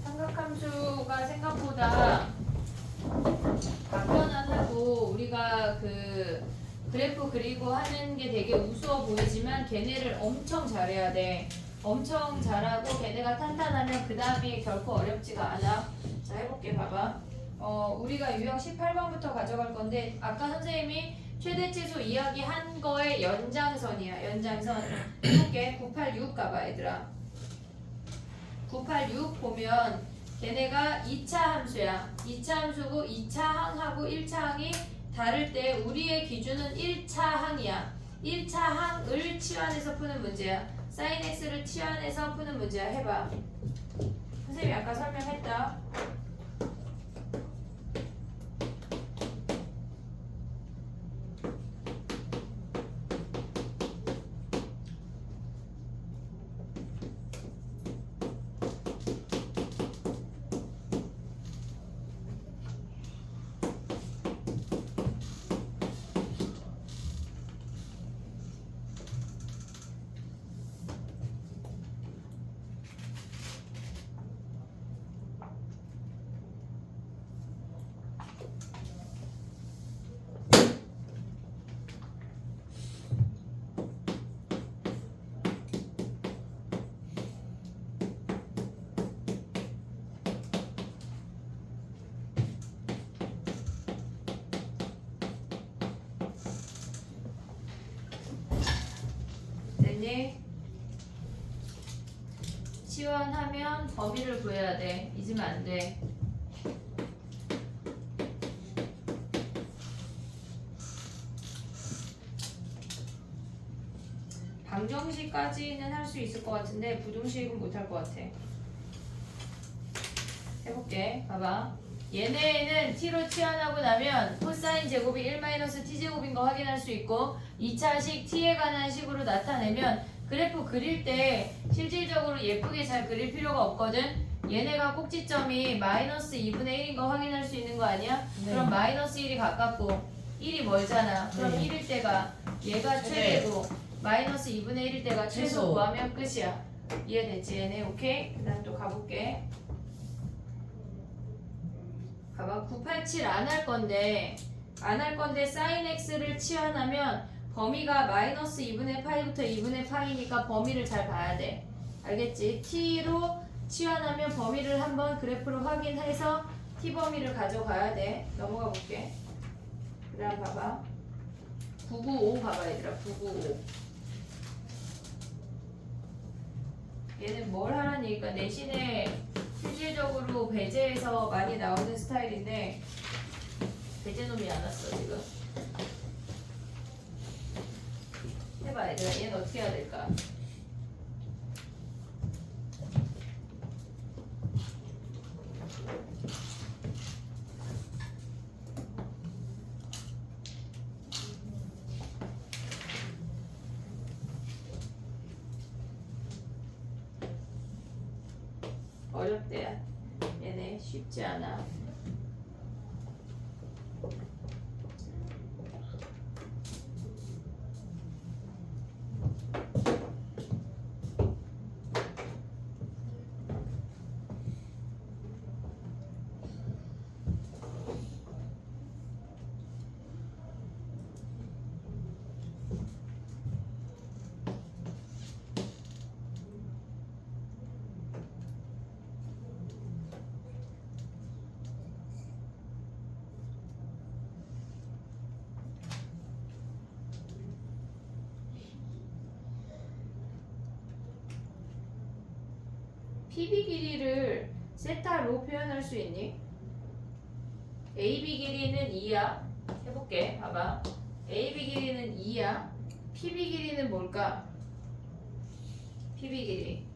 삼각함수가 생각보다 간편하고 우리가 그 그래프 그리고 하는 게 되게 우스워 보이지만 걔네를 엄청 잘해야 돼. 엄청 잘하고 걔네가 탄탄하면 그 다음이 결코 어렵지가 않아. 자, 해볼게. 봐봐. 우리가 유형 18번부터 가져갈 건데 아까 선생님이 최대치수 이야기한 거의 연장선이야. 연장선. 해볼게. 986 가봐 얘들아. 986 보면 걔네가 2차 함수야. 2차 함수고 2차 항하고 1차 항이 다를 때 우리의 기준은 1차 항이야. 1차 항을 치환해서 푸는 문제야. sin x를 치환해서 푸는 문제야. 해봐. 선생님이 아까 설명했다. 됐니? 치환하면 범위를 구해야 돼. 잊으면 안 돼. 방정식까지는 할 수 있을 것 같은데 부등식은 못 할 것 같아. 해볼게. 봐봐. 얘네는 t로 치환하고 나면 코사인 제곱이 1-t제곱인 거 확인할 수 있고 2차식 t에 관한 식으로 나타내면 그래프 그릴 때 실질적으로 예쁘게 잘 그릴 필요가 없거든. 얘네가 꼭지점이 -2분의 1인 거 확인할 수 있는 거 아니야? 네. 그럼 -1이 가깝고 1이 멀잖아. 그럼 네. 1일 때가 얘가 최대고 -2분의 1일 때가 최소 최소. 구하면 끝이야. 이해됐지 얘네? 오케이? 그 다음 또 가볼게. 봐봐. 987 안 할 건데 sin x를 치환하면 범위가 -2분의 파이부터 2분의 파이니까 범위를 잘 봐야 돼. 알겠지? t로 치환하면 범위를 한번 그래프로 확인해서 t 범위를 가져가야 돼. 넘어가 볼게. 그 다음 봐봐. 995 봐봐 얘들아. 995 얘는 뭘 하라는 얘기가 내신에 실질적으로 배제에서 많이 나오는 스타일인데 배제놈이 안 왔어 지금. 해봐 얘들아. 얘는 어떻게 해야 될까? 어렵대. 얘네 쉽지 않아. PB 길이를 세타로 표현할 수 있니? AB 길이는 2야. 해볼게. 봐봐. AB 길이는 2야. PB 길이는 뭘까? PB 길이.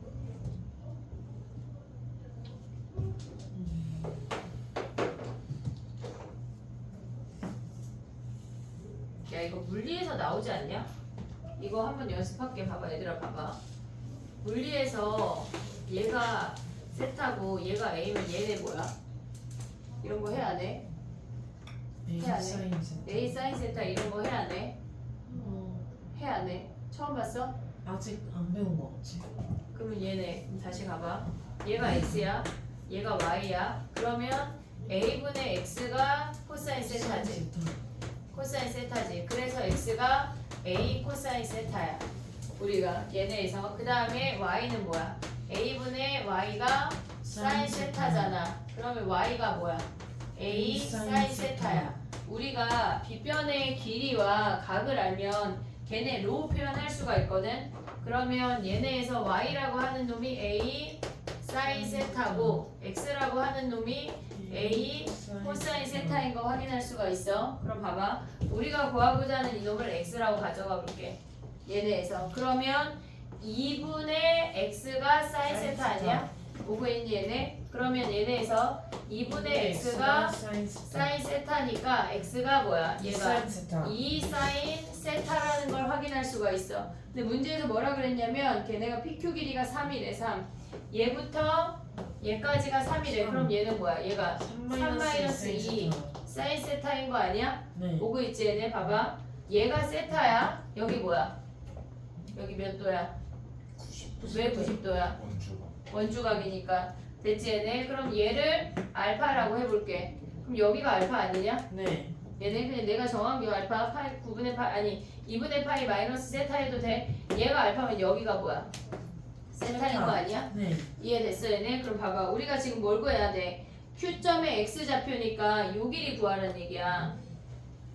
야 이거 물리에서 나오지 않냐? 이거 한번 연습할게. 봐봐 얘들아 봐봐. 물리에서 얘가 세타고 얘가 A면 얘네 뭐야? 이런 거 해야 돼? 해야 돼. A 사인 세타 이런 거 해야 돼? 해야 돼. 처음 봤어? 아직 안 배운 거 같지? 그러면 얘네 다시 가봐. 얘가 x야. 얘가 y야. 그러면 a분의 x가 코사인 세타지. 코사인 세타지. 그래서 x가 a 코사인 세타야. 우리가 얘네에서 그 다음에 y는 뭐야? a분의 y가 사인 세타잖아. 그러면 y가 뭐야? a 사인 세타야. 우리가 빗변의 길이와 각을 알면 걔네 로 표현할 수가 있거든. 그러면 얘네에서 y라고 하는 놈이 a 사인 세타고 x라고 하는 놈이 a 코사인 세타인 거 확인할 수가 있어. 그럼 봐봐. 우리가 구하고자 하는 이놈을 x라고 가져가 볼게. 얘네에서. 그러면 2분의 x가 사인 세타 아니야? 보고 있니 얘네? 그러면 얘네에서 2분의 x가 사인 세타니까 x가 뭐야? 얘가 2 사인 세타라는 걸 확인할 수가 있어. 근데 문제에서 뭐라 그랬냐면 걔네가 PQ 길이가 3이래. 3. 얘부터 얘까지가 3이래. 그럼 얘는 뭐야? 얘가 3-2 사인 세타인 거 아니야? 네. 보고 있지 얘네? 봐봐. 얘가 세타야. 여기 뭐야? 여기 몇 도야? 왜 90도야? 원주각이니까. 됐지 얘네? 그럼 얘를 알파라고 해볼게. 그럼 여기가 알파 아니냐? 네. 얘네 그냥 내가 정한 게 알파 파이 9분의 파이 아니 2분의 파이 마이너스 세타 해도 돼. 얘가 알파면 여기가 뭐야? 세타인 거 아니야? 네. 이해됐어 얘네? 그럼 봐봐. 우리가 지금 뭘 구해야 돼? Q점의 X좌표니까 요 길이 구하라는 얘기야.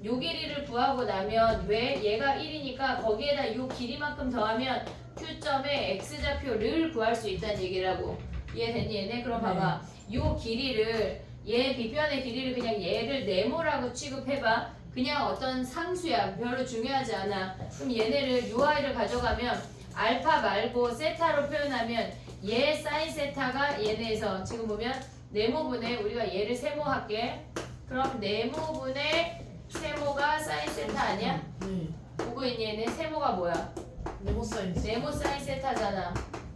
요 길이를 구하고 나면 왜? 얘가 1이니까 거기에다 요 길이만큼 더하면 Q점의 X좌표를 구할 수 있다는 얘기라고. 이해됐니 얘네? 그럼 봐봐. 요 길이를 얘 빗변의 길이를 그냥 얘를 네모라고 취급해봐. 그냥 어떤 상수야. 별로 중요하지 않아. 그럼 얘네를 요 아이를 가져가면 알파 말고 세타로 표현하면 얘 사인 세타가 얘네에서 지금 보면 네모분의 우리가 얘를 세모할게. 그럼 네모분의 세모가 사인 세타 아니야? 네. 보고 있니 얘네? 세모가 뭐야? 네모 사인. 네모 사인 세타잖아.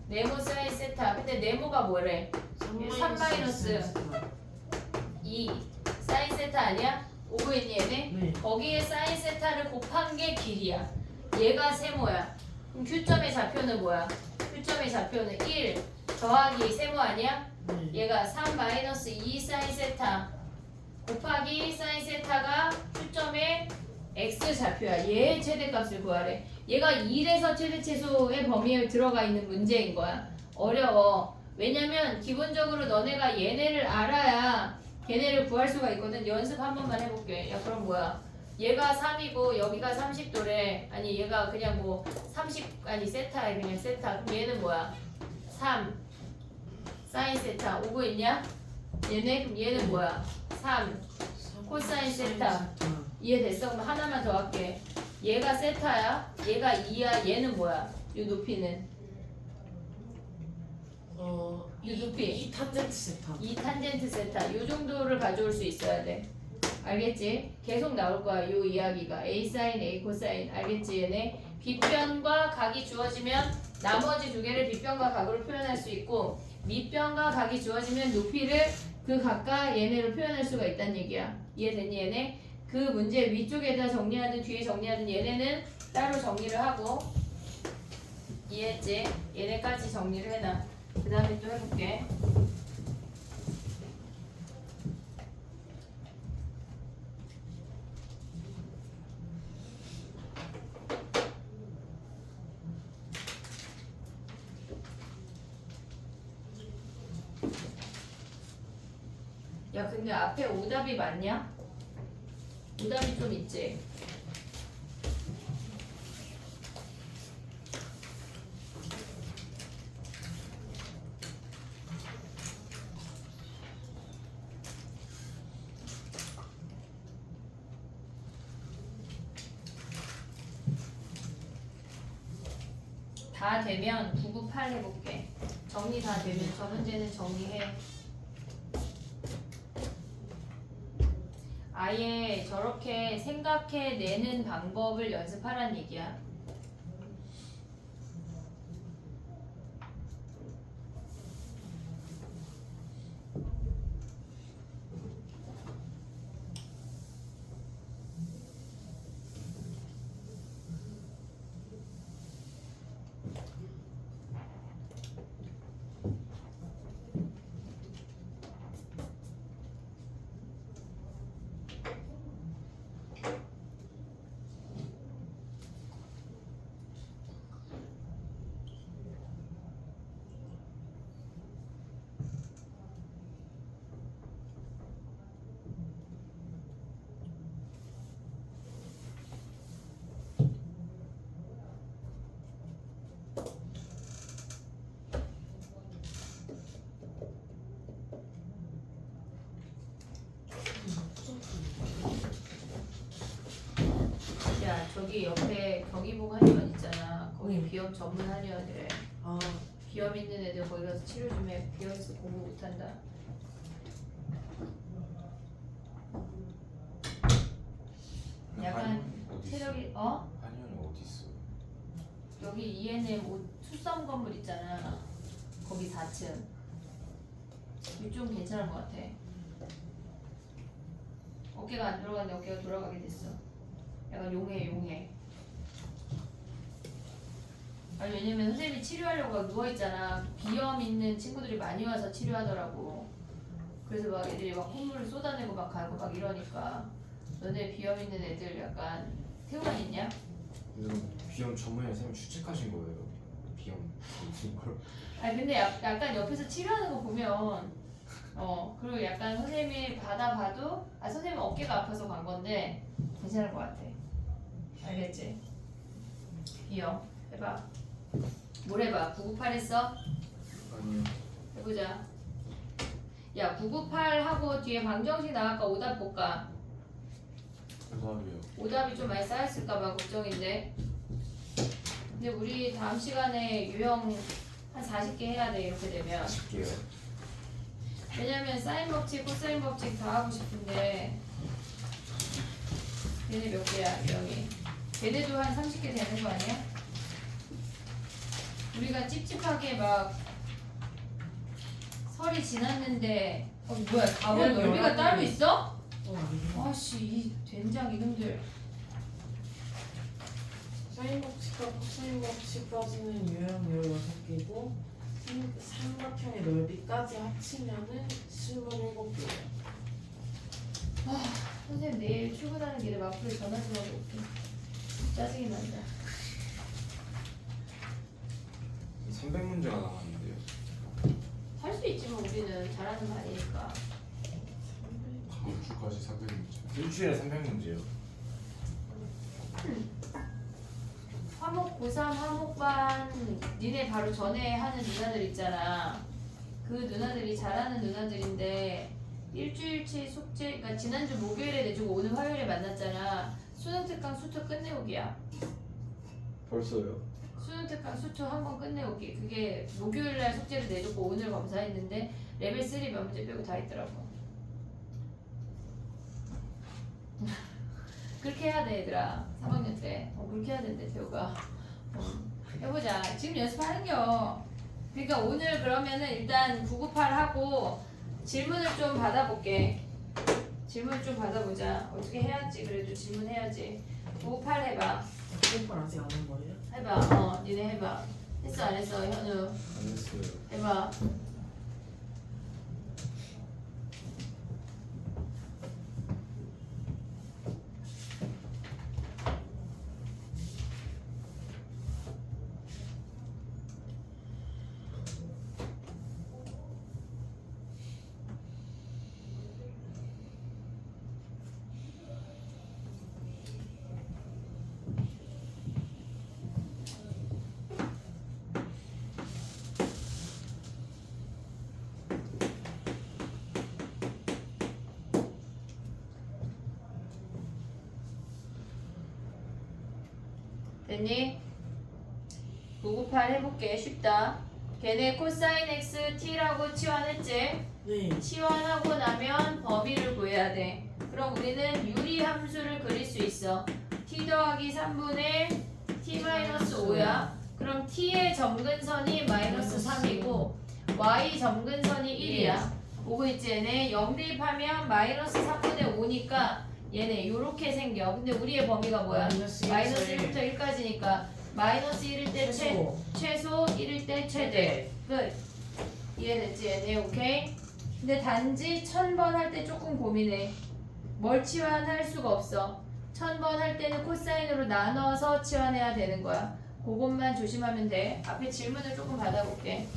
네모 사인 세타. 근데 네모가 뭐래? 3 마이너스 2 사인 세타 아니야? 오고 있니 얘네? 네. 거기에 사인 세타를 곱한 게 길이야. 얘가 세모야. 그럼 Q점의 좌표는 뭐야? Q점의 좌표는 1 더하기 세모 아니야? 네. 얘가 3 마이너스 2 사인 세타 곱하기 사인 세타가 Q점의 X 좌표야. 얘의 최대값을 구하래. 얘가 1에서 최대 최소의 범위에 들어가 있는 문제인 거야. 어려워. 왜냐면 기본적으로 너네가 얘네를 알아야 걔네를 구할 수가 있거든. 연습 한 번만 해볼게. 야 그럼 뭐야? 얘가 3이고 여기가 30도래. 아니 얘가 그냥 뭐 30 아니 세타야. 그냥 세타. 그럼 얘는 뭐야? 3 사인 세타. 오고 있냐? 얘네? 그럼 얘는 뭐야? 3 코사인 세타. 이해됐어? 그럼 하나만 더 할게. 얘가 세타야. 얘가 2야. 얘는 뭐야? 이 높이는? 이 높이. 이 탄젠트 세타. 이 탄젠트 세타. 요 정도를 가져올 수 있어야 돼. 알겠지? 계속 나올 거야. 요 이야기가. A 사인, A 코사인. 알겠지? 얘네? 빗변과 각이 주어지면 나머지 두 개를 빗변과 각으로 표현할 수 있고 밑변과 각이 주어지면 높이를 그 각과 얘네로 표현할 수가 있다는 얘기야. 이해됐니 얘네? 그 문제 위쪽에다 정리하든 뒤에 정리하든 얘네는 따로 정리를 하고 이해했지? 얘네까지 정리를 해놔. 그 다음에 또 해볼게. 야 근데 앞에 오답이 맞냐? 오답이 좀 있지? 다 되면 998 해볼게. 정리 다 되면 저 문제는 정리해. 아예 저렇게 생각해내는 방법을 연습하란 얘기야. 저기 옆에 경희봉 한의원 있잖아. 거기 응. 비염 전문 한의원이래. 아, 비염 있는 애들 거기 가서 치료 좀 해. 비염 있어 공부 못한다. 약간 체력이 한의원이 어디 있어? 여기 ENM 투썸 건물 있잖아. 거기 4층. 이좀 괜찮을 것 같아. 어깨가 안 들어갔는데 어깨가 돌아가게 됐어. 약간 용해. 아니 왜냐면 선생님이 치료하려고 막 누워있잖아. 비염 있는 친구들이 많이 와서 치료하더라고. 그래서 막 애들이 막 콧물을 쏟아내고 막 가고 막 이러니까 너네 비염 있는 애들 약간 태우만 있냐? 그래서 비염 전문의 선생님 추측하신 거예요. 비염 있는 걸. 아니 근데 약간 옆에서 치료하는 거 보면 그리고 약간 선생님이 받아봐도 선생님은 어깨가 아파서 간 건데 괜찮을 것 같아. 알겠지? 비염 해봐. 뭘 해봐? 998 했어? 아니요. 해보자. 야 998 하고 뒤에 방정식 나갈까 오답 볼까? 오답이요. 오답이 좀 많이 쌓였을까봐 걱정인데. 근데 우리 다음 시간에 유형 한 40개 해야 돼 이렇게 되면. 쉽게요. 왜냐면 사인 법칙, 코사인 법칙 다 하고 싶은데 걔네 몇 개야 유형이? 걔네도 한 30개 되는 거 아니야? 우리가 찝찝하게 막 설이 지났는데 뭐야 가본 유형 넓이가 11 개. 따로 있어? 아니요. 아씨 이 된장 이놈들. 사인 법칙과 코사인 법칙까지는 유형 16개고 삼각형의 넓이까지 합치면은 27개예요. 선생님 내일 출근하는 길에 마플에 전화 좀 하고 올게. 짜증이 난다. 300문제가 나왔는데요. 할 수 있지만 우리는 잘하는 거 아니니까. 다음 주까지 300문제. 일주일에 300문제요. 화목 고3 화목반 니네 바로 전에 하는 누나들 있잖아. 그 누나들이 잘하는 누나들인데 일주일치 숙제, 그러니까 지난주 목요일에 내주고 오늘 화요일에 만났잖아. 수능 특강 수투 끝내오기야. 벌써요? 수능 특강 수투 한 번 끝내오기. 그게 목요일날 숙제를 내주고 오늘 검사했는데 레벨 3 몇 문제 빼고 다 있더라고. 그렇게 해야 돼 얘들아. 3학년 때 그렇게 해야 된대 태우가. 해보자. 지금 연습하는겨. 그러니까 오늘 그러면은 일단 998 하고 질문을 좀 받아볼게. 질문 좀 받아보자. 어떻게 해야지. 그래도 질문해야지. 998 해봐. 공부를 아직 안 한 거예요? 해봐. 니네 해봐. 했어 안 했어 현우? 안 했어요. 해봐. 됐니? 998 해볼게. 쉽다. 걔네 코사인 x t라고 치환했지? 네. 치환하고 나면 범위를 구해야 돼. 그럼 우리는 유리 함수를 그릴 수 있어. t 더하기 3분의 t 마이너스 5야. 그럼 t의 점근선이 마이너스 3이고 y 점근선이 1이야. 보고 있지 얘네? 영대입하면 마이너스 3분의 5니까 얘네 요렇게 생겨. 근데 우리의 범위가 뭐야? 마이너스 마이너스 1에서 1부터 1까지니까 마이너스 1일 때 최소 1일 때 최대. 끝. 이해됐지 얘네? 오케이? 근데 단지 1000번 할 때 조금 고민해. 뭘 치환할 수가 없어. 1000번 할 때는 코사인으로 나눠서 치환해야 되는 거야. 그것만 조심하면 돼. 앞에 질문을 조금 받아볼게.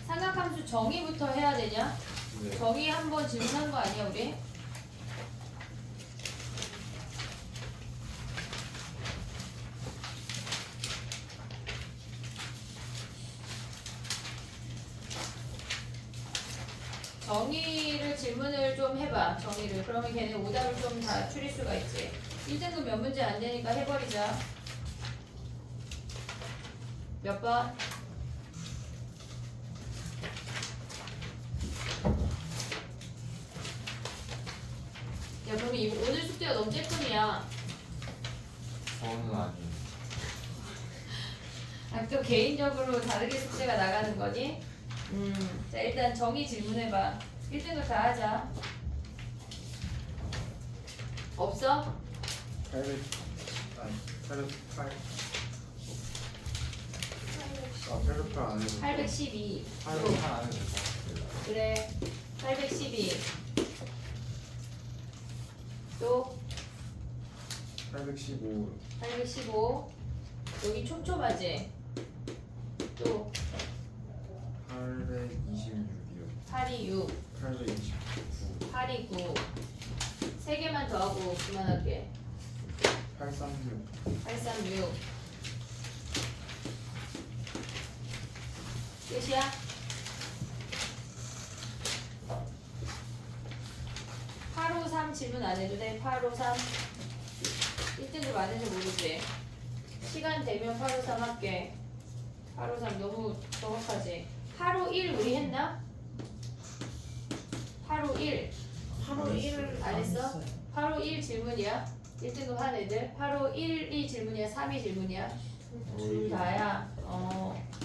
삼각함수 정의부터 해야 되냐? 네. 정의 한번 질문한 거 아니야 우리? 정의를 질문을 좀 해봐. 정의를. 그러면 걔네 오답을 좀 다 추릴 수가 있지. 1등급 몇 문제 안 되니까 해버리자. 몇 번? 야, 그럼 오늘 숙제가 너무 쬐끔이야. 저는 아니에요. 아, 또 개인적으로 다르게 숙제가 나가는 거니? 자, 일단 정의 질문해봐. 1등급 다 하자. 없어? 800 아니 808 아 808 안 해도 812. 808 안 해도 될것 같아요. 그래. 812. 또 815 815. 여기 촘촘하지? 또 826이요. 826. 829 829. 세 개만 더 하고 그만할게. 836 836. 끝이야? (853) 질문 안 해도 돼? (853) 1등급 안 해서 모르지? 시간 되면 (853) 할게. (853) 너무 정확하지? (851) 우리 했나? (851) 8호 1을 안 했어? 851 질문이야? 1등급 한 애들 851이 질문이야? 3이 질문이야? 둘 다야?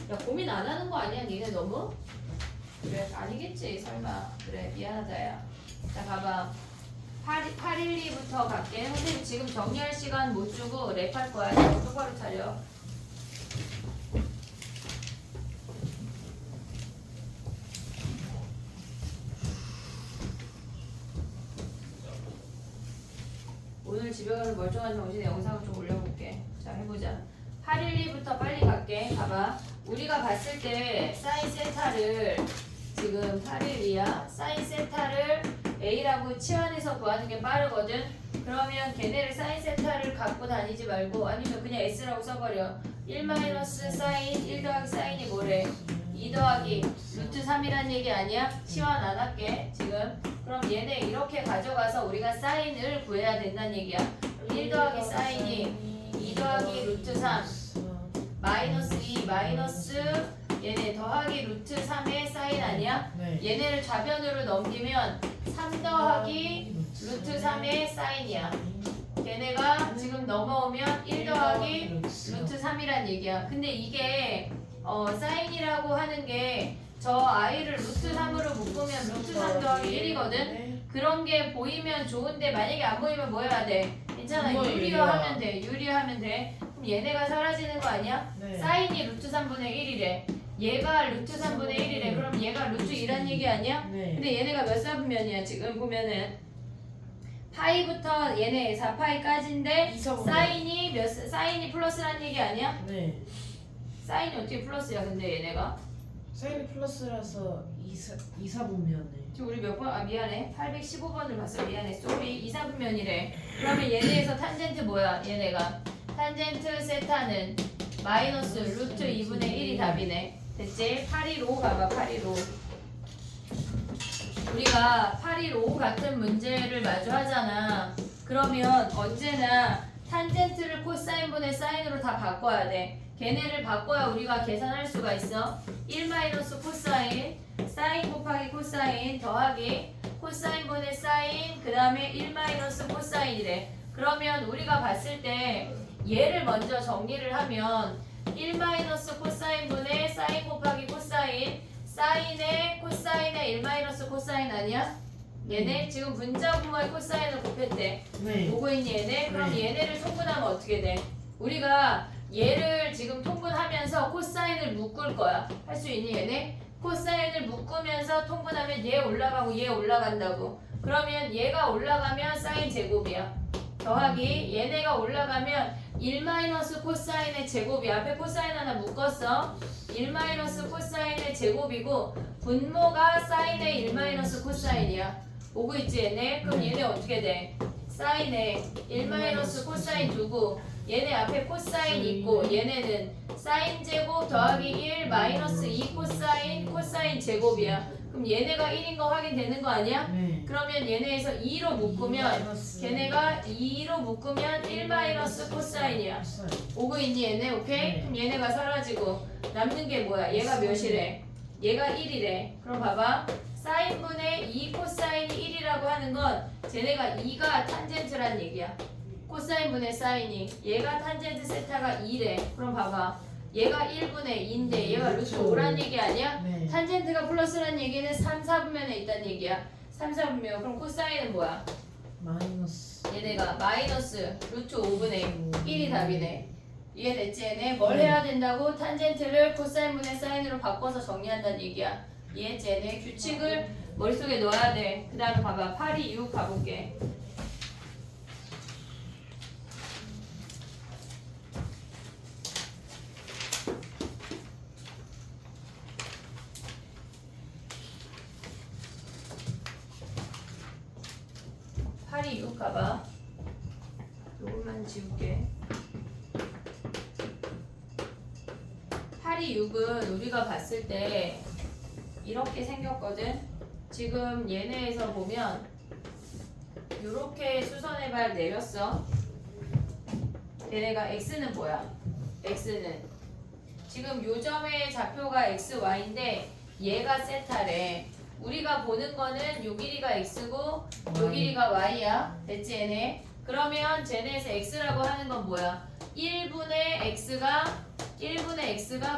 야 고민 안 하는 거 아니야 니네 너무? 그래 아니겠지 설마. 그래 미안하다 야. 자 봐봐 812부터 갈게. 선생님 지금 정리할 시간 못 주고 랩할 거야. 똑바로 차려. 오늘 집에 가서 멀쩡한 정신에 영상을 좀 올려볼게. 자 해보자. 812부터 빨리 갈게. 봐봐. 우리가 봤을 때 사인 세타를 지금 812야. 사인 세타를 A라고 치환해서 구하는 게 빠르거든. 그러면 걔네를 사인 세타를 갖고 다니지 말고 아니면 그냥 S라고 써버려. 1 마이너스 사인 1 더하기 사인이 뭐래? 2 더하기 루트 3이란 얘기 아니야? 치환 안 할게 지금. 그럼 얘네 이렇게 가져가서 우리가 사인을 구해야 된다는 얘기야. 1 더하기 사인이 2 더하기 루트 3 마이너스 2 마이너스 얘네 더하기 루트 3의 사인 아니야? 네. 얘네를 좌변으로 넘기면 3 더하기 루트 3의 사인이야. 걔네가 지금 넘어오면 1 더하기 루트 3이란 얘기야. 근데 이게 사인이라고 하는 게 저 i를 루트 3으로 묶으면 루트 3 더하기 1이거든? 그런 게 보이면 좋은데 만약에 안 보이면 뭐 해야 돼? 괜찮아. 유리화하면 돼. 유리화하면 돼. 그럼 얘네가 사라지는 거 아니야? 네. 사인이 루트 3분의 1이래. 얘가 루트 3분의 1이래. 그럼 얘가 루트 2란 얘기 아니야? 네. 근데 얘네가 몇 사분면이야? 지금 보면은 파이부터 얘네 4파이까지인데 사인이 플러스란 얘기 아니야? 네. 사인이 어떻게 플러스야? 근데 얘네가 사인 플러스라서 2사분면에 지금 우리 몇 번? 아 미안해 815번을 봤어. 미안해 쏘리 2사분면이래. 그러면 얘네에서 탄젠트 뭐야? 얘네가 탄젠트 세타는 마이너스 루트 2분의 1이 답이네. 됐지? 815 가봐. 815 우리가 815 같은 문제를 마주 하잖아. 그러면 언제나 탄젠트를 코사인분의 사인으로 다 바꿔야 돼. 걔네를 바꿔야 우리가 계산할 수가 있어. 1 마이너스 코사인 사인 곱하기 코사인 더하기 코사인분의 사인 그 다음에 1 마이너스 코사인이래. 그러면 우리가 봤을 때 얘를 먼저 정리를 하면 1 마이너스 코사인분의 사인 곱하기 코사인 사인의 코사인의 1 마이너스 코사인 아니야? 얘네 지금 분자분모의 코사인을 곱했대. 네. 보고 있니 얘네? 그럼 네. 얘네를 통분하면 어떻게 돼? 우리가 얘를 지금 통분하면서 코사인을 묶을 거야. 할 수 있니 얘네? 코사인을 묶으면서 통분하면 얘 올라가고 얘 올라간다고. 그러면 얘가 올라가면 사인 제곱이야. 더하기 얘네가 올라가면 1 마이너스 코사인의 제곱이 앞에 코사인 하나 묶었어. 1 마이너스 코사인의 제곱이고 분모가 사인의 1 마이너스 코사인이야. 오고 있지 얘네? 그럼 얘네 어떻게 돼? 사인의 1 마이너스 코사인 두고 얘네 앞에 코사인 있고 얘네는 사인 제곱 더하기 1 마이너스 2 코사인 제곱이야. 그럼 얘네가 1인 거 확인되는 거 아니야? 네. 그러면 얘네에서 2로 묶으면 걔네가 2로 묶으면 1 마이너스 코사인이야. 오고 있니 얘네? 오케이? 네. 그럼 얘네가 사라지고 남는 게 뭐야? 얘가 몇이래? 얘가 1이래. 그럼 봐봐. 사인분의 2 코사인이 1이라고 하는 건 쟤네가 2가 탄젠트란 얘기야. 코사인분의 사인이. 얘가 탄젠트 세타가 2래. 그럼 봐봐. 얘가 1분의 2인데 얘가 루트 5란 얘기 아니야? 네. 탄젠트가 플러스란 얘기는 3, 4분면에 있다는 얘기야. 3, 4분면. 그럼 코사인은 뭐야? 마이너스. 얘네가 마이너스 루트 5분의 1이 답이네. 이해됐지 얘네? 뭘 네. 해야 된다고? 탄젠트를 코사인분의 사인으로 바꿔서 정리한다는 얘기야. 이해했지 얘네? 규칙을 머릿속에 넣어야 돼. 그 다음에 봐봐. 8, 2, 6 가볼게. 팔이 6 가봐. 요것만 지울게. 8이 6은 우리가 봤을 때 이렇게 생겼거든. 지금 얘네에서 보면 이렇게 수선의 발 내렸어. 얘네가 x는 뭐야? x는 지금 요 점의 좌표가 xy인데 얘가 세타래. 우리가 보는 거는 요 길이가 x고 요 길이가 y야. 됐지 얘네? 그러면 쟤네에서 x라고 하는 건 뭐야? 1분의 x가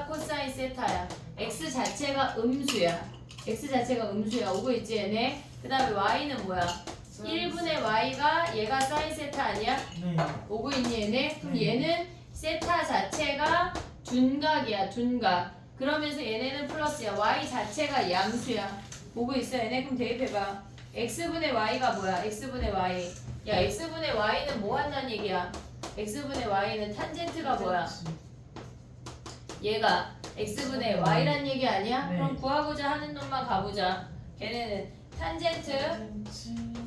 코사인 세타야. x 자체가 음수야. x 자체가 음수야. 오고 있지 얘네? 그 다음에 y는 뭐야? 1분의 y가 얘가 사인 세타 아니야? 네. 오고 있니 얘네? 그럼 네. 얘는 세타 자체가 둔각이야. 둔각. 그러면서 얘네는 플러스야. y 자체가 양수야. 보고 있어 얘네? 그럼 대입해봐. x분의 y가 뭐야? x분의 y. 야 x분의 y는 뭐 한다는 얘기야? x분의 y는 탄젠트가 뭐야? 얘가 x분의 y란 얘기 아니야? 네. 그럼 구하고자 하는 놈만 가보자. 걔네는 탄젠트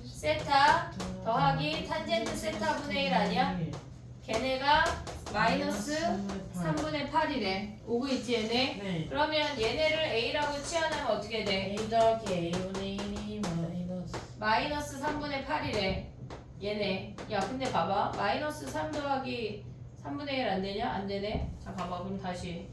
세타 더하기 탄젠트 세타분의 1 아니야? 걔네가 마이너스 3분의 8이래. 오고 있지 얘네? 네. 그러면 얘네를 a라고 치환하면 어떻게 돼? A 더하기 A분의 1이 마이너스. 마이너스 3분의 8이래. 얘네. 야 근데 봐봐. 마이너스 3 더하기 3분의 1 안 되냐? 안 되네. 자 봐봐. 그럼 다시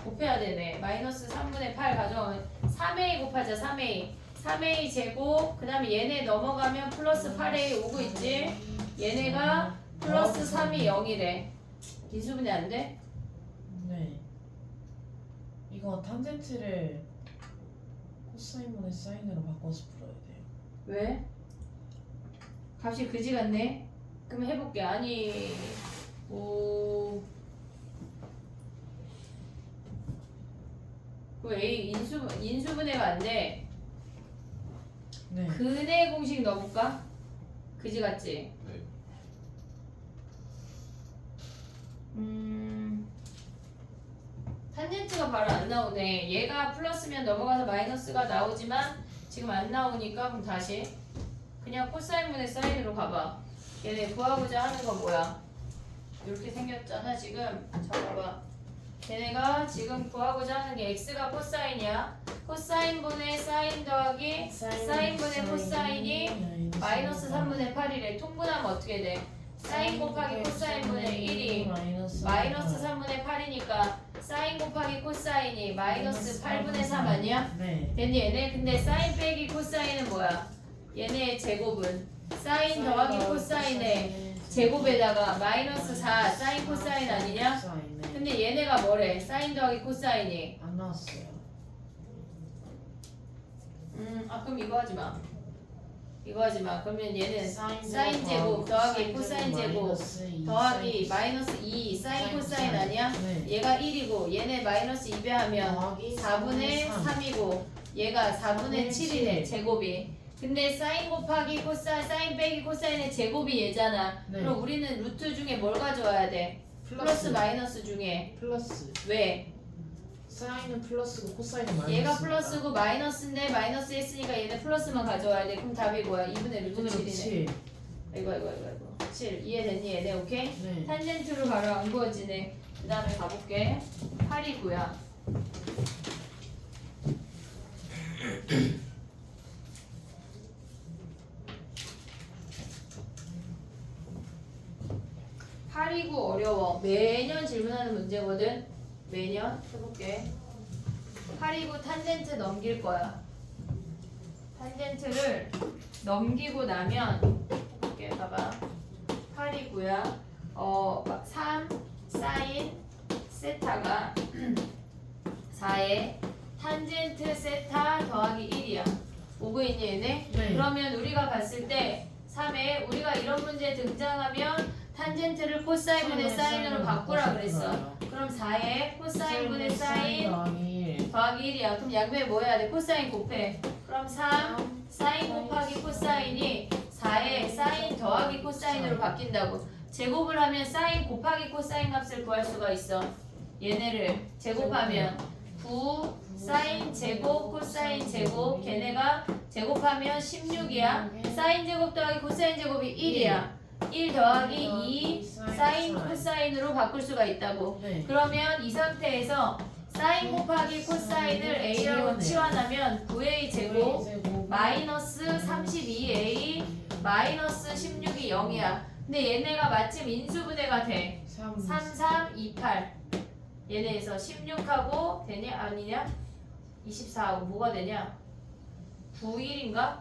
곱해야 되네. 마이너스 3분의 8 가져오면 3a 곱하자. 3a. 3a 제곱. 그 다음에 얘네 넘어가면 플러스 8a 오고 있지? 얘네가 플러스 3이 0이래. 인수분해 안 돼? 네. 이거 탄젠트를 코사인분의 사인으로 바꿔서 풀어야 돼요. 왜? 값이 그지 같네? 그럼 해볼게. 아니, 오. 그 A 인수분해가 안 돼. 네. 근해 공식 넣어볼까? 그지 같지? 네. 탄젠트가 바로 안 나오네. 얘가 플러스면 넘어가서 마이너스가 나오지만 지금 안 나오니까 그럼 다시 그냥 코사인분의 사인으로 가봐. 얘네 구하고자 하는 거 뭐야? 이렇게 생겼잖아 지금. 자 봐봐. 걔네가 지금 구하고자 하는 게 x가 코사인이야. 코사인분의 사인 더하기 사인분의 코사인이 마이너스 3분의 8이래. 통분하면 어떻게 돼? 사인 곱하기 코사인분의 1이 마이너스 3분의 8이니까 사인 곱하기 코사인이 마이너스 8분의 3 아니야? 네. 됐니 얘네? 근데 사인 빼기 코사인은 뭐야? 얘네의 제곱은 사인 더하기 코사인의 제곱에다가 마이너스 4 사인 코사인 아니냐? 코사인네. 근데 얘네가 뭐래? 사인 더하기 코사인이. 안 나왔어요. 그럼 이거 하지 마. 이거 하지 마. 그러면 얘는 사인 제곱 더하기 코사인 제곱 더하기 마이너스 2 사인 코사인 아니야? 네. 얘가 1이고 얘네 마이너스 2배 하면 더하기 4분의 3이고 얘가 4분의 7이네 제곱이. 근데 사인 곱하기 코사인 사인 빼기 코사인의 제곱이 얘잖아. 네. 그럼 우리는 루트 중에 뭘 가져와야 돼? 플러스 마이너스 중에. 플러스. 왜? 사인은 플러스고 코사인은 마이너스. 얘가 플러스고 마이너스인데 마이너스 했으니까 얘네 플러스만 가져와야 돼. 그럼 답이 뭐야? 2분의 루트 7이네. 7. 이거 7 이해됐니 얘네? 오케이? 네. 탄젠트로 바로 안 구워지네. 그 다음에 가볼게. 8이고요. 팔이고 어려워. 매년 질문하는 문제거든. 매년 해볼게. 8이고 탄젠트 넘길 거야. 탄젠트를 넘기고 나면 해볼게. 봐봐. 8이고요. 막 3 사인 세타가 4에 탄젠트 세타 더하기 1이야. 오고 있니 얘네? 네. 그러면 우리가 봤을 때 3에 우리가 이런 문제 등장하면 탄젠트를 코사인분의 사인으로 바꾸라 그랬어. 그럼 4에 코사인분의 사인 더하기 1이야. 그럼 양변에 뭐 해야 돼? 코사인 곱해. 그럼 3 사인 곱하기 코사인이 4에 사인 더하기 코사인으로 바뀐다고. 제곱을 하면 사인 곱하기 코사인 값을 구할 수가 있어. 얘네를 제곱하면 9 사인 제곱 코사인 제곱 걔네가 제곱하면 16이야. 사인 제곱 더하기 코사인 제곱이 1이야. 1 더하기 2 사인 코사인으로 바꿀 수가 있다고. 네. 그러면 이 상태에서 사인 곱하기 코사인을 A라고 치환하면 9A 제곱 마이너스 32A 마이너스 16이 0이야. 근데 얘네가 마침 인수분해가 돼. 3, 3, 2, 8 얘네에서 16하고 되냐? 아니냐? 24하고 뭐가 되냐? 9, 1인가?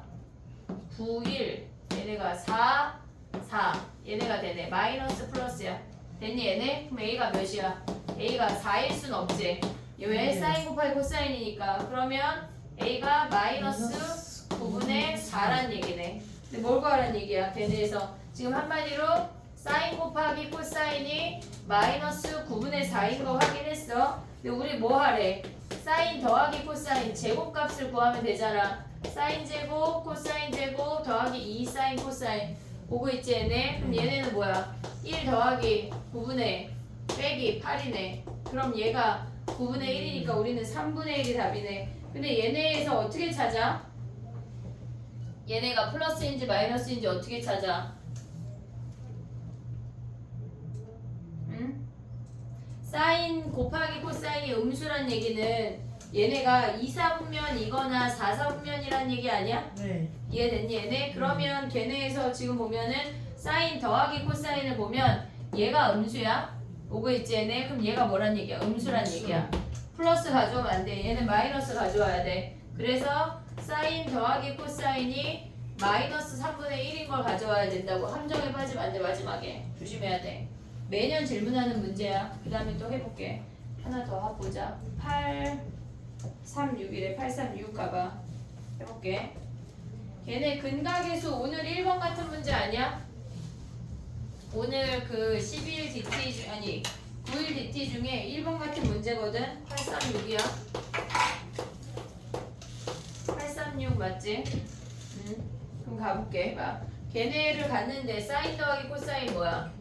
9, 1 얘네가 4, 4 얘네가 되네. 마이너스 플러스야. 됐니 얘네? 그럼 A가 몇이야? A가 4일 순 없지. 왜? 사인 곱하기 코사인이니까. 그러면 A가 마이너스 9분의 4란 얘기네. 근데 뭘 구하란 얘기야? 걔네에서 지금 한마디로 사인 곱하기 코사인이 마이너스 9분의 4인 거 확인했어. 근데 우리 뭐 하래? 사인 더하기 코사인 제곱값을 구하면 되잖아. 사인 제곱 코사인 제곱 더하기 2 사인 코사인 오고 있지 얘네? 그럼 얘네는 뭐야? 1 더하기 9분의 빼기 8이네. 그럼 얘가 9분의 1이니까 우리는 3분의 1이 답이네. 근데 얘네에서 어떻게 찾아? 얘네가 플러스인지 마이너스인지 어떻게 찾아? 응? 사인 곱하기 코사인이 음수란 얘기는 얘네가 2사분면이거나 4사분면이란 얘기 아니야? 네. 이해됐니 얘네? 그러면 걔네에서 지금 보면은 사인 더하기 코사인을 보면 얘가 음수야? 오고 있지 얘네? 그럼 얘가 뭐란 얘기야? 음수란 얘기야. 플러스 가져오면 안 돼. 얘는 마이너스 가져와야 돼. 그래서 사인 더하기 코사인이 마이너스 3분의 1인 걸 가져와야 된다고. 함정에 빠지면 안 돼. 마지막에 조심해야 돼. 매년 질문하는 문제야. 그 다음에 또 해볼게. 하나 더 해보자. 8, 3, 6이래. 8, 3, 6 가봐. 해볼게. 걔네 근각계수 오늘 1번 같은 문제 아니야? 오늘 그 12일 DT 중 아니 9일 DT 중에 1번 같은 문제거든. 836이야. 836 맞지? 그럼 가볼게. 봐. 걔네를 갔는데 사인 더하기 코사인 뭐야?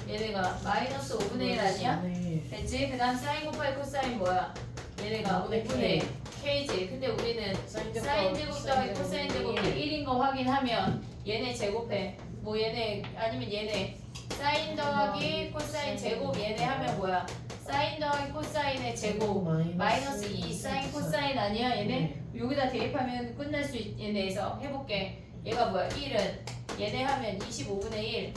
얘네가 마이너스 5분의 1 아니야? 됐지? 그 다음 사인 곱하기 코사인 뭐야? 얘네가 5분의 K지. 근데 우리는 사인 제곱 더하기 코사인 제곱이 1인 거 확인하면 얘네 제곱해. 뭐 얘네 아니면 얘네 사인 더하기 코사인 제곱 얘네 하면 뭐야? 사인 더하기 코사인의 제곱 마이너스 2 사인 코사인 아니야 얘네? 여기다 대입하면 끝날 수 얘네에서 해볼게. 얘가 뭐야? 1은 얘네 하면 25분의 1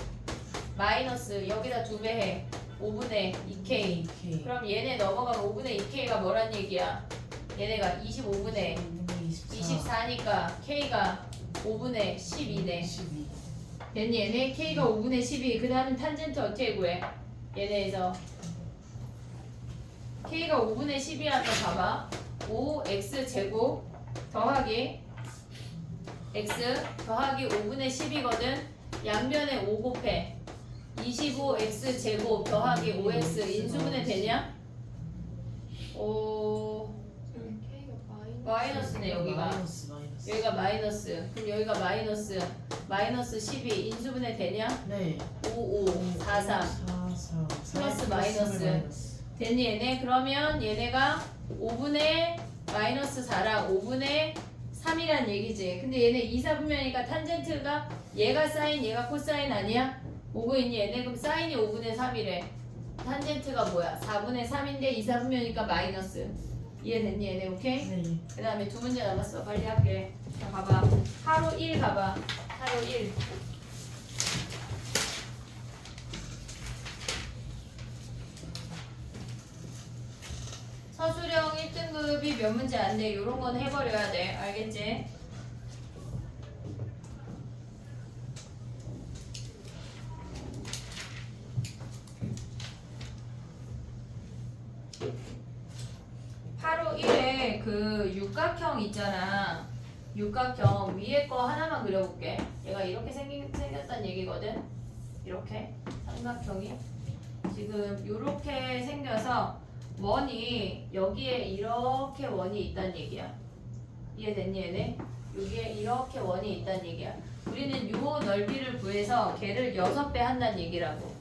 마이너스 여기다 2배 해 5분의 2K. 그럼 얘네 넘어가면 5분의 2K가 뭐란 얘기야? 얘네가 25분의 24니까 K가 5분의 12네. 12. 됐니 얘네? K가 5분의 12. 그 다음은 탄젠트 어떻게 구해? 얘네에서 K가 5분의 12하면 봐봐. 5x 제곱 더하기 x 더하기 5분의 10이거든. 양변에 5 곱해 25x 제곱 더하기 5x 인수분해 되냐? 오 마이너스네 여기가. 마이너스. 여기가 마이너스. 그럼 여기가 마이너스 12 인수분해 되냐? 네. 5 4 3 플러스 마이너스. 됐니 얘네? 그러면 얘네가 5분의 마이너스 4랑 5분의 3이란 얘기지. 근데 얘네 2, 4분면이니까 탄젠트가 얘가 사인 얘가 코사인 아니야? 오고 있니 얘네? 그럼 사인이 5분의 3이래. 탄젠트가 뭐야? 4분의 3인데 이사분면이니까 마이너스. 이해됐니 얘네? 오케이? 네. 그 다음에 두 문제 남았어. 빨리 할게. 자 봐봐. 하루 1 가봐. 하루 1. 서술형 1등급이 몇 문제 안 돼. 요런 건 해버려야 돼. 알겠지? 바로 1에 그 육각형 있잖아. 육각형 위에 거 하나만 그려볼게. 얘가 이렇게 생겼단 얘기거든. 이렇게 삼각형이 지금 이렇게 생겨서 원이 여기에 이렇게 원이 있단 얘기야. 이해됐니 얘네? 여기에 이렇게 원이 있단 얘기야. 우리는 요 넓이를 구해서 걔를 6배 한다는 얘기라고.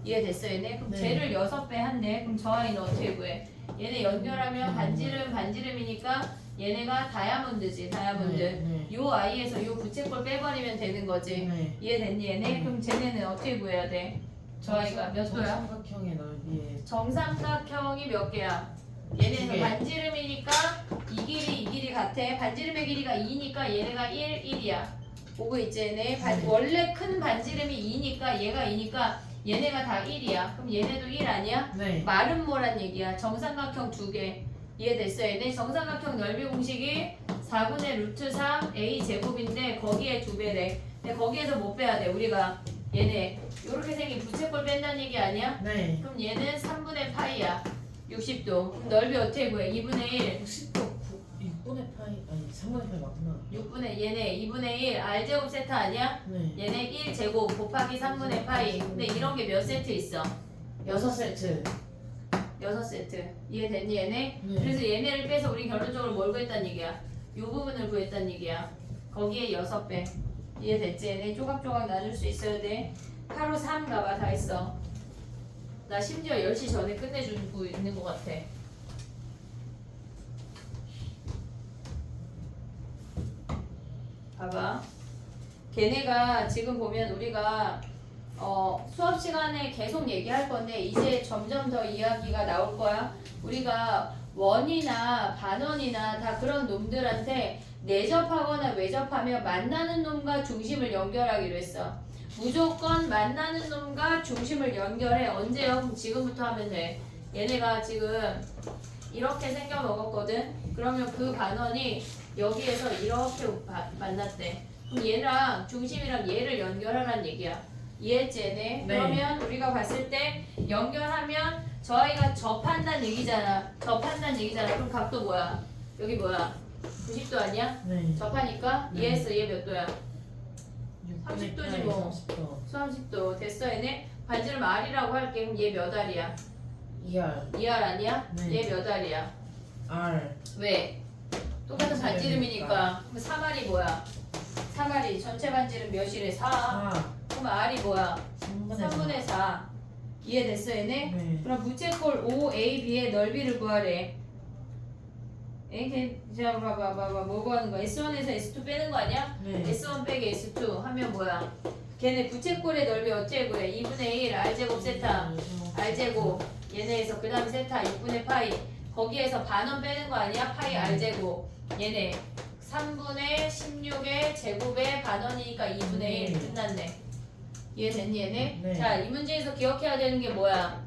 이해됐어 얘네? 그럼 네. 쟤를 6배 한대. 그럼 저 아이는 어떻게 구해? 얘네 연결하면 반지름이니까 얘네가 다이아몬드지. 다이아몬드. 네. 요 아이에서 요 부채꼴 빼버리면 되는 거지. 네. 이해됐니 얘네? 네. 그럼 쟤네는 어떻게 구해야 돼? 저 아이가 몇 도야? 정삼각형의 넓이에 정삼각형이 몇 개야? 두 얘네는 개. 반지름이니까 이 길이 같아. 반지름의 길이가 2니까 얘네가 1이야. 보고 있지 얘네? 네. 원래 큰 반지름이 2니까 얘가 2니까 얘네가 다 1이야. 그럼 얘네도 1 아니야? 네. 말은 뭐란 얘기야? 정삼각형 2개. 이해됐어 얘네? 정삼각형 넓이 공식이 4분의 루트 3 a 제곱인데 거기에 2배래. 근데 거기에서 못 빼야 돼. 우리가 얘네 요렇게 생긴 부채꼴 뺀다는 얘기 아니야? 네. 그럼 얘는 3분의 파이야. 60도. 그럼 넓이 어떻게 구해? 2분의 1. 60도 6분의 파이 아니 3분의 파이 맞구나. 6분의 얘네 2분의 1 r제곱 세트 아니야? 네. 얘네 1제곱 곱하기 3분의 파이. 근데 이런 게 몇 세트 있어? 6세트. 6세트. 이해됐니 얘네? 네. 그래서 얘네를 빼서 우리 결론적으로 뭘 구했단 얘기야? 요 부분을 구했단 얘기야. 거기에 6배. 이해됐지? 얘네 조각조각 나눌 수 있어야 돼. 하루 3 가봐. 다 했어. 나 심지어 10시 전에 끝내주고 있는 것 같아. 봐봐. 걔네가 지금 보면 우리가 수업 시간에 계속 얘기할 건데 이제 점점 더 이야기가 나올 거야. 우리가 원이나 반원이나 다 그런 놈들한테 내접하거나 외접하며 만나는 놈과 중심을 연결하기로 했어. 무조건 만나는 놈과 중심을 연결해. 언제요? 그럼 지금부터 하면 돼. 얘네가 지금 이렇게 생겨 먹었거든. 그러면 그 반원이 여기에서 이렇게 만났대. 그럼 얘랑 중심이랑 얘를 연결하라는 얘기야. 이해했지 얘네? 네. 그러면 우리가 봤을 때 연결하면 저 아이가 접한다는 얘기잖아. 접한다는 얘기잖아. 그럼 각도 뭐야? 여기 뭐야? 90도 아니야? 네. 접하니까 네. 이해했어. 얘 몇 도야? 6분의 30도지 파이 뭐. 30도. 30도. 됐어 얘네? 반지름 R이라고 할게. 그럼 얘 몇 R이야? 2R 2R 아니야? 네. 얘 몇 R이야? R 왜? 똑같은 반지름이니까. 그럼 3R이 뭐야? 3R이 전체 반지름 몇이래? 4. 4 그럼 R이 뭐야? 3분의 3분의 4. 이해됐어 얘네? 네. 그럼 부채꼴 OAB의 넓이를 구하래. 자 봐봐 뭐 구하는 거야? S1에서 S2 빼는 거 아니야? 네. S1 빼기 S2 하면 뭐야? 걔네 부채꼴의 넓이 어떻게 구해? 2분의 1 R제곱 세타 R제곱 얘네에서 그 다음 세타 6분의 파이 거기에서 반원 빼는 거 아니야? 파이 R제곱 얘네 3분의 16의 제곱의 반원이니까 2분의 1 끝났네. 이해됐니 얘네? 네. 자, 이 문제에서 기억해야 되는 게 뭐야?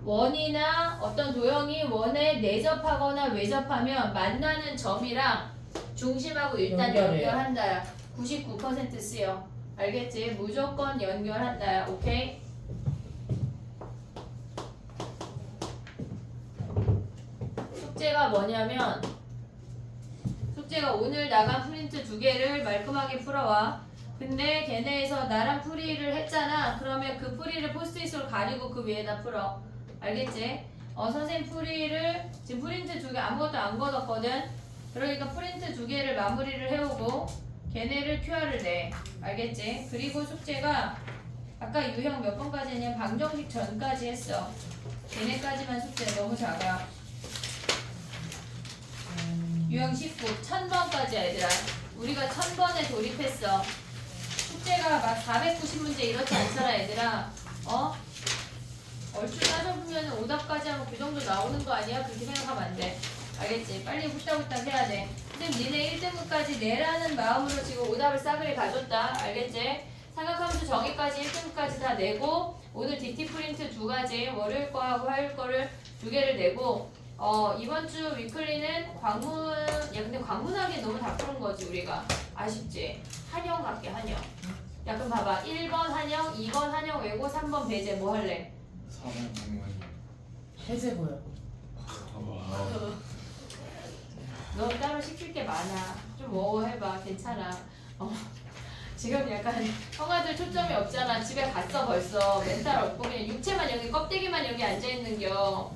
원이나 어떤 도형이 원에 내접하거나 외접하면 만나는 점이랑 중심하고 일단 연결해요. 연결한다야. 99% 쓰여. 알겠지? 무조건 연결한다야. 오케이? 숙제가 뭐냐면 숙제가 오늘 나간 프린트 2개를 말끔하게 풀어와. 근데 걔네에서 나랑 풀이를 했잖아. 그러면 그 풀이를 포스트잇으로 가리고 그 위에다 풀어. 알겠지? 선생님 풀이를 지금 프린트 2개 아무것도 안 걷었거든. 그러니까 프린트 2개를 마무리를 해오고 걔네를 QR을 내. 알겠지? 그리고 숙제가 아까 유형 몇 번까지 했냐면 방정식 전까지 했어. 걔네까지만 숙제 너무 작아. 유형 19 1000번까지 얘들아. 우리가 1000번에 돌입했어. 숙제가 막 490문제 이렇지 않잖아 얘들아. 얼추 따져보면 오답까지 하면 그 정도 나오는 거 아니야? 그렇게 생각하면 안 돼. 알겠지? 빨리 후딱후딱 해야 돼. 선생님 니네 1등급까지 내라는 마음으로 지금 오답을 싸그리 가졌다. 알겠지? 삼각함수 정의까지 1등급까지 다 내고 오늘 DT 프린트 2가지 월요일 거하고 화요일 거를 2개를 내고 이번 주 위클리는 광문 야 근데 광문하기 너무 다 푸는 거지 우리가 아쉽지? 한영 갈게 한영. 야 그럼 봐봐 1번 한영 2번 한영 외고 3번 배제 뭐 할래? 4번 공무원이. 해제고요. 너 따로 시킬 게 많아. 좀 뭐 해봐. 괜찮아. 지금 약간 형아들 초점이 없잖아. 집에 갔어 벌써. 멘탈 없고 그냥 육체만 여기 껍데기만 여기 앉아있는겨.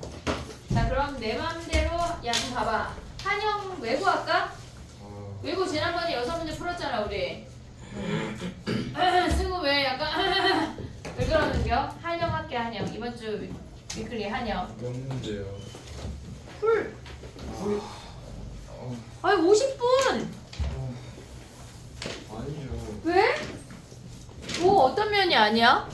자 그럼 내 맘대로 야 그럼 봐봐. 한영 외고 할까? 외고 지난번에 6문제 풀었잖아 우리. 승우 왜 약간 왜 그러는겨? 한영 할게 한영. 이번 주 위클리 한영. 몇 문제요? 풀. 아니 50분. 아니죠. 왜? 뭐 어떤 면이 아니야?